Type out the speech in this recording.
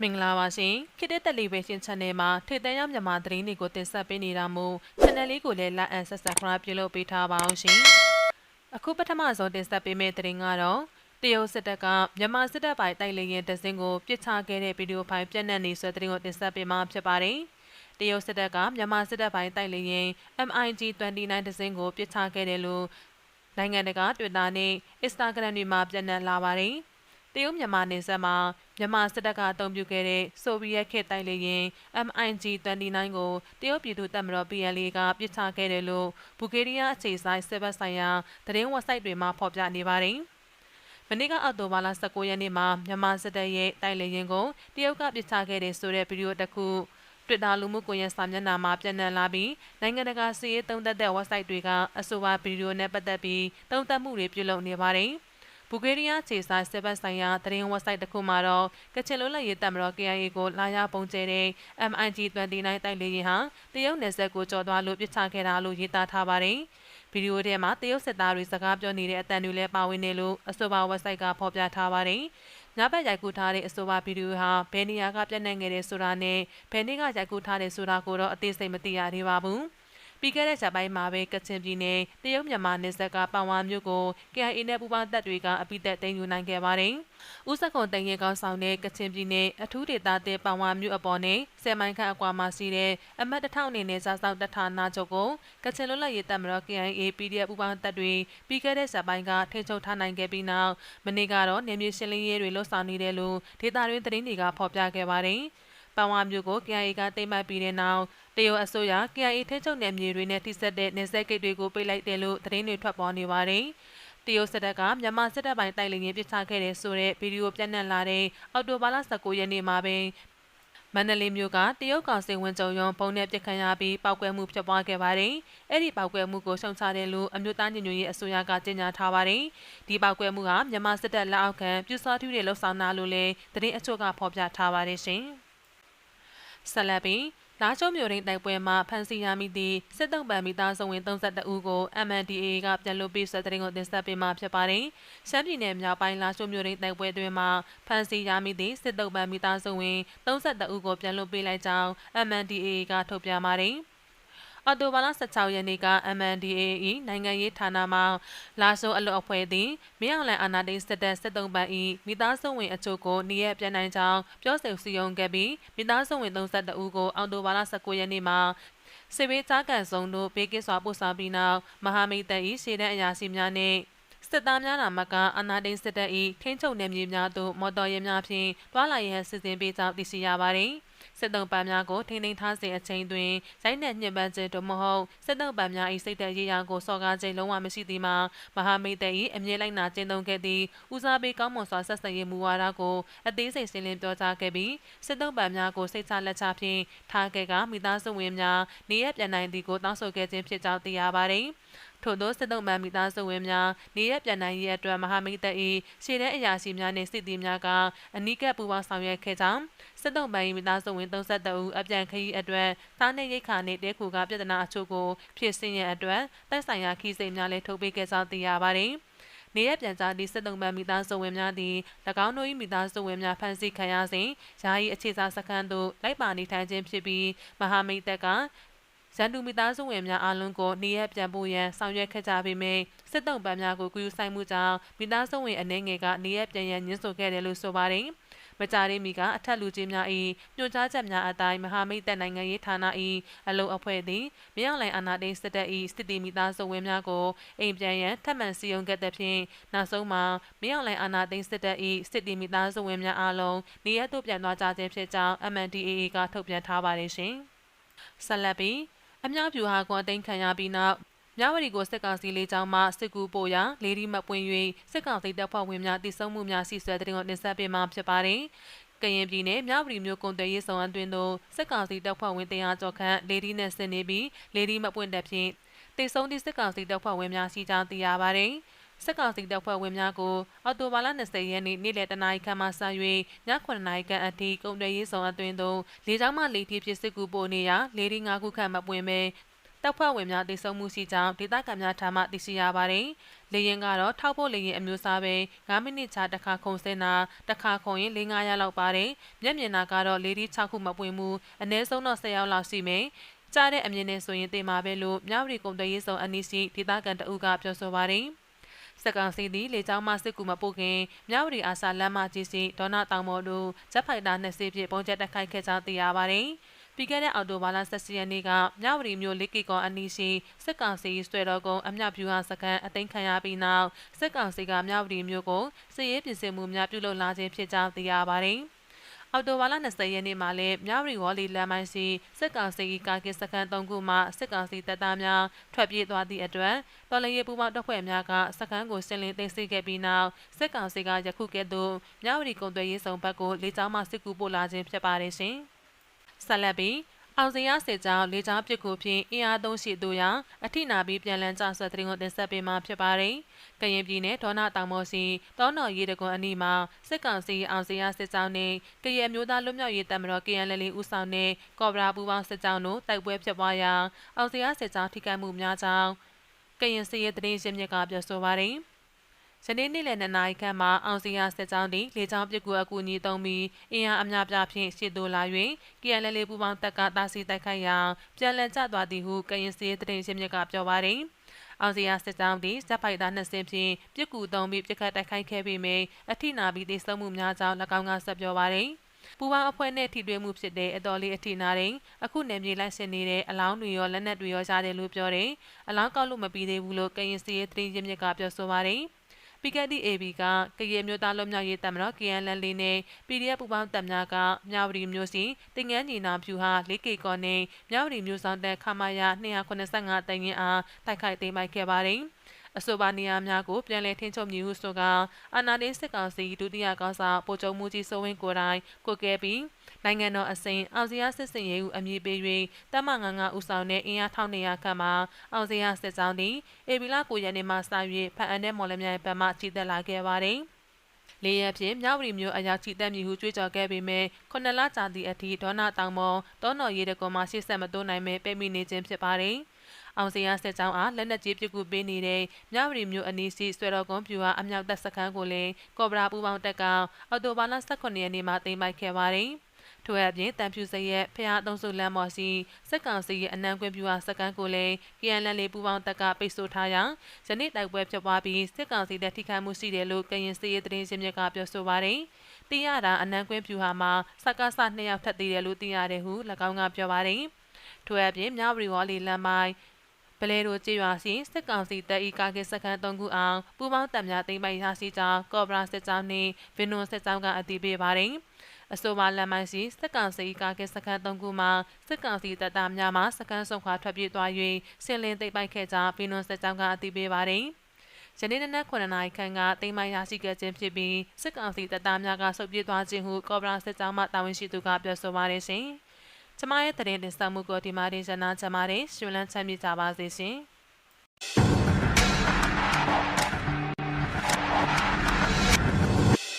မင်္ဂလာပါရှင်ခေတ်တက်လီဗေးရှင်း channel မှာထိတ်တန့်ရမြန်မာသတင်းတွေကိုတင်ဆက်ပေးနေတာမို့ channel လေးကိုလည်း like and subscribe ပြုလုပ်ပေးထားပါအောင်ရှင်အခုပထမဆုံးတင်ဆက်ပေးမယ့်သတင်းကတော့တရုတ်စစ်တပ်ကမြန်မာစစ်တပ်ပိုင်းတိုက်လေရင်တစင်းကိုပြစ်ချခဲ့တဲ့ဗီဒီယိုဖိုင်ပြန့်နှံ့နေဆိုတဲ့သတင်းကိုတင်ဆက်ပေးမှာဖြစ်ပါတယ်တရုတ်စစ်တပ်ကမြန်မာစစ်တပ်ပိုင်းတိုက်လေရင် MiG-29 တစင်းကိုပြစ်ချခဲ့တယ်လို့နိုင်ငံတကာ Twitter နဲ့ Instagram တွေမှာပြန့်နှံ့လာပါတယ်တရုတ်မြန်မာနယ်စပ်မှာမြန်မာစစ်တပ်ကအသုံးပြုခဲ့တဲ့ဆိုဗီယက်ခေတ်တိုက်လေယာဉ် MiG-29 ကိုတရုတ်ပြည်သူ့တပ်မတော် PLA ကပစ်ချခဲ့တယ်လို့ဘူဂေးရီးယားအခြေစိုက်စစ်ဘက်ဆိုင်ရာသတင်းဝက်ဆိုက်တွေမှာဖော်ပြနေပါတယ်။မနေ့ကအောက်တိုဘာလ19ရက်နေ့မှာမြန်မာစစ်တပ်ရဲ့တိုက်လေယာဉ်ကိုတရုတ်ကပစ်ချခဲ့တဲ့ဆိုတဲ့ဗီဒီယိုတစ်ခုTwitter လူမှုကွန်ရက်စာမျက်နှာမှာပြန့်နှံ့လာပြီးနိုင်ငံတကာစီးရေးသုံးသပ်တဲ့ဝက်ဆိုက်တွေကအဆိုပါဗီဒီယိုနဲ့ပတ်သက်ပြီးသုံးသပ်မှုတွေပြုလုပ်နေပါတယ်။ဘူဂေးရီးယားခြေဆိုင်စစ်ဘက်ဆိုင်ရာသတင်းဝက်ဆိုက်တစ်ခုမှာတော့ကချင်လွတ်လပ်ရေးတပ်မတော် KIA ကိုလာရောက်ပုံကျဲတဲ့ MiG-29 တိုက်လေယာဉ်ဟာတရုတ်နယ်စပ်ကိုကျော်သွားလို့ပစ်ချခဲ့တာလို့ရေးသားထားပါတယ်။ဗီဒီယိုထဲမှာတရုတ်စစ်သားတွေစကားပြောနေတဲ့အတန်တွေလည်းပါဝင်နေလို့အဆိုပါဝက်ဆိုက်ကဖော်ပြထားပါတယ်။ညဘက်ရိုက်ကူးထားတဲ့အဆိုပါဗီဒီယိုဟာဘယ်နေရာကပြန့်နှံ့ခဲ့တဲ့ဆိုတာနဲ့ဘယ်နေ့ကရိုက်ကူးထားတဲ့ဆိုတာကိုတော့အသေးစိတ်မသိရသေးပါဘူး။ပြီးခဲ့တဲ့ဇာပိုင်းမှာပဲကချင်ပြည်နယ်တရုတ်မြန်မာနယ်စပ်ကပန်ဝါမြို့ကို KIA နဲ့ပူးပေါင်းတပ်တွေကအပိသက်သိမ်းယူနိုင်ခဲ့ပါတယ်။ဦးစက္ကုံတန်ရင်ကောင်းဆောင်တဲ့ကချင်ပြည်နယ်အထူးဒေသတဲ့ပန်ဝါမြို့အပေါ်နဲ့10 မိုင်ခန့်အကွာမှာရှိတဲ့အမှတ်1000အနေနဲ့စားဆောင်တပ်ဌာနချုပ်ကိုကချင်လွတ်လပ်ရေးတပ်မတော် KIA PDF ပူးပေါင်းတပ်တွေပြီးခဲ့တဲ့ဇာပိုင်းကထိန်းချုပ်ထားနိုင်ခဲ့ပြီးနောက်မနေ့ကတော့နေမြေရှင်းလင်းရေးတွေလှုပ်ဆောင်နေတယ်လို့ဒေသတွင်းသတင်းတွေကဖော်ပြခဲ့ပါတယ်။ပန်ဝါမြို့ကို KIA ကသိမ်းပိုက်ပြီးတဲ့နောက်တရုတ်အစိုးရ KIA ထိန်းချုပ်နယ်မြေတွေနဲ့ထိစပ်တဲ့နယ်စပ်ဂိတ်တွေကိုပိတ်လိုက်တယ်လို့သတင်းတွေထွက်ပေါ်နေပါတယ်။တရုတ်စစ်တပ်ကမြန်မာစစ်တပ်ပိုင်းတိုက်လေယာဉ်ပစ်ချခဲ့တဲ့ဆိုတဲ့ဗီဒီယိုပြန့်နှံ့လာတဲ့အောက်တိုဘာလ19ရက်နေ့မှာပင်မန္တလေးမြို့ကတရုတ်ကောင်စစ်ဝင်ကြုံရုံပုံနဲ့ပြစ်ခတ်ရပြီးပောက်ကွဲမှုဖြစ်ပွားခဲ့ပါတယ်။အဲ့ဒီပောက်ကွဲမှုကိုရှုံချတယ်လို့အမျိုးသားညီညွတ်ရေးအစိုးရကကြေညာထားပါတယ်။ဒီပောက်ကွဲမှုဟာမြန်မာစစ်တပ်လက်အောက်ခံပြူစောထူးတွေလှုပ်ဆောင်တာလို့လည်းသတင်းအချို့ကဖော်ပြထားပါတယ်ရှင်။ဆက်လက်ပြီးလာချုံမျိုးရင်းတိုက်ပွဲမှာဖမ်းဆီးရမိသည့်စစ်တုံးပံမိသားစုဝင်32ဦးကို MNDAA ကပြန်လွှတ်ပေးတဲ့သတင်းကိုတင်ဆက်ပေးမှာဖြစ်ပါတယ်။ရှမ်းပြည်နယ်မြောက်ပိုင်းလာချုံမျိုးရင်းတိုက်ပွဲတွင်မှာဖမ်းဆီးရမိသည့်စစ်တုံးပံမိသားစုဝင်32ဦးကိုပြန်လွှတ်ပေးလိုက်ကြောင်း MNDAA ကထုတ်ပြန်ပါတယ်။အော်တိုဘာလ16ရက်နေ့က MNDAA နိုင်ငံရေးဌာနမှလာဆိုအလွတ်အဖွဲ့သည်မြောက်လန်အာနာဒိစစ်တပ်စစ်တုံးပန်း၏မိသားစုဝင်အချို့ကိုနေရပြန်နိုင်ကြောင်းပြောဆိုစည်းရုံးခဲ့ပြီးမိသားစုဝင်32ဦးကိုအော်တိုဘာလ19ရက်နေ့မှာစစ်ဘေးကြားကန်စုံတို့ဘေးကင်းစွာပို့ဆောင်ပြီးနောက်မဟာမိတ်တပ်၏ရှေ့တန်းအရာရှိများနှင့်စစ်သားများနာမကအနာဒိစစ်တပ်၏ထိန်းချုပ်နယ်မြေများသို့မော်တော်ယာဉ်များဖြင့်တွာလာရန်စီစဉ်ပေးကြောင်းသိရှိရပါသည်စစ်တုံးပန်းများကိုထိန်းသိမ်းထားစဉ်အချိန်တွင်ရိုက်နှက်ညှဉ်းပန်းခြင်းတို့မဟုတ်စစ်တုံးပန်းများ၏စိတ်ဓာတ်ရေးရာကိုစော်ကားခြင်းလုံးဝမရှိသည်မှာမဟာမိတ်တပ်၏အမြဲလိုက်နာကျင့်သုံးခဲ့သည့်ဦးစားပေးကောင်းမွန်စွာဆက်ဆံရေးမူဝါဒကိုအသေးစိတ်ရှင်းလင်းပြောကြားခဲ့ပြီးစစ်တုံးပန်းများကိုစိတ်ချလက်ချဖြင့်ထားခဲ့ကမိသားစုဝင်များနေရပြန်နိုင်သည်ကိုတောင်းဆိုခဲ့ခြင်းဖြစ်ကြောင်းသိရပါသည်ထို့သောစစ်တုံးပန်းမိသားစုဝင်များနေရပြန်နိုင်ရေးအတွက်မဟာမိတ်တပ်၏ရှေ့တန်းအရာရှိများနှင့်စစ်သည်များကအနီးကပ်ပူးပေါင်းဆောင်ရွက်ခဲ့ကြောင်းစစ်တုံးပန်းမိသားစုဝင်32ဦးအပြန်ခရီးအတွက်သားနှင့်ရိတ်ခါနှင့်တဲခုကပြဿနာအချို့ကိုဖြည့်ဆည်းရန်အတွက်တိုက်ဆိုင်ရာခီးစိတ်များလည်းထုတ်ပေးခဲ့ကြောင်းသိရပါသည်နေရပြန်ကြားသည့်စစ်တုံးပန်းမိသားစုဝင်များသည်၎င်းတို့၏မိသားစုဝင်များဖမ်းဆီးခံရစဉ်ယာယီအခြေစားစခန်းသို့လိုက်ပါနေထိုင်ခြင်းဖြစ်ပြီးမဟာမိတ်တပ်ကရန်သူမိသားစုဝင်များအားလုံးကိုနေရပြန်ပို့ရန်ဆောင်ရွက်ခဲ့ကြပေမယ့်စစ်တုံးပန်းများကိုကူးဆိုင်မှုကြောင့်မိသားစုဝင်အနေငယ်ကနေရပြန်ရန်ညှင်းဆိုခဲ့တယ်လို့ဆိုပါတယ်မကြရမီကအထက်လူကြီးများ၏ညွှန်ကြားချက်များအတိုင်းမဟာမိတ်တပ်နိုင်ငံရေးဌာန၏အလုံအဖွဲ့သည်မြောက်လိုင်အာဏာသိမ်းစစ်တပ်၏စစ်တီမိသားစုဝင်များကိုအိမ်ပြန်ရန်ထပ်မံစည်းရုံးခဲ့တဲ့ဖြင့်နောက်ဆုံးမှာမြောက်လိုင်အာဏာသိမ်းစစ်တပ်၏စစ်တီမိသားစုဝင်များအားလုံးနေရသို့ပြန်သွားကြခြင်းဖြစ်ကြောင်း MNDAA ကထုတ်ပြန်ထားပါတယ်ရှင်။ဆက်လက်ပြီးအမြောက်ပြူဟာကိုအသိမ်းခံရပြီးနောက်မြဝတီကိုစစ်ကောင်စီလေးချောင်းမှစစ်ကူပို့ရာလေဒီမပွင့်၍စစ်ကောင်စီတပ်ဖွဲ့ဝင်များတိစုံမှုများစီဆွဲတဲ့တင်ကိုတင်ဆက်ပေးမှာဖြစ်ပါတယ်။ကရင်ပြည်နယ်မြဝတီမြို့ကုန်သွယ်ရေးဆောင်အတွင်းသို့စစ်ကောင်စီတပ်ဖွဲ့ဝင်100ကျော်ခန့်လေဒီနဲ့ဆင်းနေပြီးလေဒီမပွင့်တဲ့ဖြင့်တိစုံသည့်စစ်ကောင်စီတပ်ဖွဲ့ဝင်များရှိကြောင်းသိရပါတယ်။စစ်ကောင်စီတပ်ဖွဲ့ဝင်များကိုအော်တိုဘာလ20ရက်နေ့နေ့လယ်တနာရီခန့်မှစ၍ည9နာရီခန့်အထိကုန်သွယ်ရေးဆောင်အတွင်းသို့လေကြောင်းမှလေထီဖြစ်စစ်ကူပို့နေရာလေဒီ9ခုခန့်မပွင့်ပဲ တောက်ဖွဲ့ဝင်များတိစုံမှုရှိကြောင်းဒေသခံများထံမှသိရှိရပါတယ်။လေရင်ကတော့ထောက်ဖို့လေရင်အမျိုးအစားပဲ9မိနစ်ချတစ်ခါခုံစင်းတာတစ်ခါခုံရင်4-5ရက်လောက်ပါတယ်။မျက်မြင်တာကတော့လေဒီ6ခုမပွင့်မှုအနည်းဆုံးတော့10ရောက်လောက်ရှိမယ်။ကြားတဲ့အမြင်နဲ့ဆိုရင်တင်ပါပဲလို့မြဝတီကုန်သွယ်ရေးဆောင်အနီးရှိဒေသခံတအုပ်ကပြောဆိုပါတယ်။စက်ကောင်စီသည်လေကြောင်းမှစစ်ကူမပို့ခင်မြဝတီအာစာလမ်းမကြီးစီဒေါနာတောင်ပေါ်တို့ဂျက်ဖိုက်တာ2စီးဖြင့်ပုံကျက်တိုက်ခိုက်ခဲ့ကြောင်းသိရပါတယ်။ပြီးခဲ့တဲ့အောက်တိုဘာလ17ရက်နေ့ကမြဝတီမြို့လေးကီကွန်အနီးရှိစစ်ကောင်စီဆွဲတော်ကုန်းအမြဖြူဟာစကန်အသိမ်းခံရပြီးနောက်စစ်ကောင်စီကမြဝတီမြို့ကိုစစ်ရေးပြင်ဆင်မှုများပြုလုပ်လာခြင်းဖြစ်ကြောင်းသိရပါတယ်။အော်တိုဘာလ20ရက်နေ့မှာလည်းမြဝတီဝေါ်လီလမ်းမိုင်းစီစစ်ကောင်စီကာကင်စခန်း3ခုမှစစ်ကောင်စီတပ်သားများထွက်ပြေးသွားသည့်အတွက်တော်လှန်ရေးပူးပေါင်းတပ်ဖွဲ့များကစခန်းကိုရှင်းလင်းသိမ်းဆည်းခဲ့ပြီးနောက်စစ်ကောင်စီကယခုကဲ့သို့မြဝတီကုန်သွယ်ရေးဆောင်ဘက်ကိုလေကြောင်းမှစစ်ကူပို့လာခြင်းဖြစ်ပါတယ်ရှင်။ဆက်လက်ပြီးအောင်စရာစစ်ကြောင်းလေကြောင်းပစ်ကူဖြင့်အင်အားသုံးရှိသူရာအထိနာပြီးပြန်လည်ကျဆတဲ့တရင်ကိုတင်ဆက်ပေးမှာဖြစ်ပါတယ်။ကရင်ပြည်နယ်ဒေါနာတောင်ပေါ်စီတောနော်ရေတကွန်အနီးမှာစစ်ကောင်စီအောင်စရာစစ်ကြောင်းနဲ့ကရင်မျိုးသားလွတ်မြောက်ရေးတပ်မတော် KNL ဦးဆောင်တဲ့ကော်ဘရာပူပေါင်းစစ်ကြောင်းတို့တိုက်ပွဲဖြစ်ပွားရာအောင်စရာစစ်ကြောင်းထိခိုက်မှုများကြောင်းကရင်စစ်ရေးတရင်ရင်းမြစ်ကပြောဆိုပါတယ်။ယနေ့နေ့လယ်2နာရီခန့်မှာအောင်စီယာစစ်ကြောင်းသည်လေကြောင်းပစ်ကူအကူအညီသုံးပြီးအင်အားအများပြားဖြင့်ရှေ့သို့လာ၍ KNL ပူပေါင်းတပ်ကတာစီတိုက်ခိုက်ရာပြန်လည်ကျသွားသည်ဟုကရင်စစ်တရင်ရှင်းမြစ်ကပြောပါသည်အောင်စီယာစစ်ကြောင်းသည်စက်ဖိုက်တာ2ဆင်းဖြင့်ပစ်ကူသုံးပြီးပစ်ခတ်တိုက်ခိုက်ခဲ့ပေမယ့်အထိနာပြီးသေဆုံးမှုများကြောင်း၎င်းကဆက်ပြောပါသည်ပူပေါင်းအဖွဲ့နဲ့ထိတွေ့မှုဖြစ်တဲ့အတော်လေးအထိနာရင်အခုနယ်မြေလိုက်ရှင်နေတဲ့အလောင်းတွေရောလက်နက်တွေရောရတယ်လို့ပြောတယ်အလောင်းကောက်လို့မပြီးသေးဘူးလို့ကရင်စစ်တရင်ရှင်းမြစ်ကပြောဆိုပါတယ်ပီကက်တီ AB ကကရင်မျိုးသားလွတ်မြောက်ရေးတပ်မတော် KNL နဲ့ PDF ပူပေါင်းတပ်များကမြဝတီမြို့ရှိတင်ငန်းညီနောင်ဖြူဟာ၄ကီကော်နဲ့မြဝတီမြို့ဆောင်တပ်ခမာယာ285တရင်အားတိုက်ခိုက်သိမ်းပိုက်ခဲ့ပါတယ်။အဆိုပါနေရာများကိုပြန်လည်ထင်းချုပ်မည်ဟုဆိုကအာနာဒင်းစစ်ကောင်စီဒုတိယကောင်းဆောင်ပိုချုပ်မှုကြီးစိုးဝင်းကိုယ်တိုင်ကိုကဲပြီးနိုင်ငံတော်အစိမ်းအောင်စရာစစ်စင်ရေးဟုအမည်ပေး၍တပ်မ9ဦးဆောင်တဲ့အင်အား1200ခန့်မှအောင်စရာစစ်ကြောင်းသည်ဧပြီလ9ရက်နေ့မှစ၍ဖန်အန်တဲ့မော်လမြိုင်ဘက်မှချီတက်လာခဲ့ပါသည်။လေယာဉ်ဖြင့်မြဝတီမြို့အရောက်ချီတက်မည်ဟုကြွေးကြော်ခဲ့ပေမယ့်9လကြာသည့်အထိဒေါနာတောင်ပေါ်တောနော်ရေတကွန်မှရှေ့ဆက်မတိုးနိုင်ပဲပိတ်မိနေခြင်းဖြစ်ပါသည်။အောင်စရာစစ်ကြောင်းအားလက်နက်ကြီးပစ်ကူပေးနေတဲ့မြဝတီမြို့အနီးရှိဆွေတော်ကုန်းပြူဟာအမြောက်တပ်စခန်းကိုလည်းကော်ဘရာပူပေါင်းတပ်ကအော်တိုဘာလ18ရက်နေ့မှာသိမ်းပိုက်ခဲ့ပါတယ်။ထို့အပြင်တန်ဖြူစရဲ့ဖျားသုံးစုလမ်းပေါ်ရှိစက်ကောင်စီရဲ့အနံကွင်းပြူဟာစကန်ကိုလည်း KNL ပူပေါင်းတပ်ကပိတ်ဆို့ထားရာယနေ့တိုက်ပွဲဖြစ်ပွားပြီးစစ်ကောင်စီတပ်ထိခိုက်မှုရှိတယ်လို့ကရင်စစ်ရေးသတင်းရင်းမြစ်ကပြောဆိုပါတယ်။သိရတာအနံကွင်းပြူဟာမှာစကားစ2ယောက်ထပ်သေးတယ်လို့သိရတယ်ဟု၎င်းကပြောပါတယ်။ထို့အပြင်မြဝတီဝေါ်လီလမ်းမိုင်းပလဲတို့ကြေးရွာစီစစ်ကောင်စီတပ်ဤကာကစခန်း3ခုအောင်ပူပေါင်းတပ်များသိမ်းပိုက်ရရှိကြောင်းကော်ဘရာစစ်ကြောင်းနှင့်ဗင်နွန်စစ်ကြောင်းကအတည်ပြုပါတယ်။အဆိုပါလမ်းမိုင်းစီစစ်ကောင်စီကာကစခန်း3ခုမှာစစ်ကောင်စီတပ်သားများမှစခန်းဆုံးခွာထွက်ပြေးသွား၍ဆင်လင်းသိမ်းပိုက်ခဲ့ကြောင်းဗင်နွန်စစ်ကြောင်းကအတည်ပြုပါတယ်။ယနေ့နက်9နာရီခန့်ကတိမ်မိုင်ရရှိခဲ့ခြင်းဖြစ်ပြီးစစ်ကောင်စီတပ်သားများကဆုတ်ပြေးသွားခြင်းဟုကော်ဘရာစစ်ကြောင်းမှတာဝန်ရှိသူကပြောဆိုပါတယ်ရှင်။ကျမရဲ့သတင်းတင်ဆက်မှုကိုဒီမှာတင်ဆက်နာကြပါတယ်ရှင်လန်းချမ်းမြေ့ကြပါစေရှင်။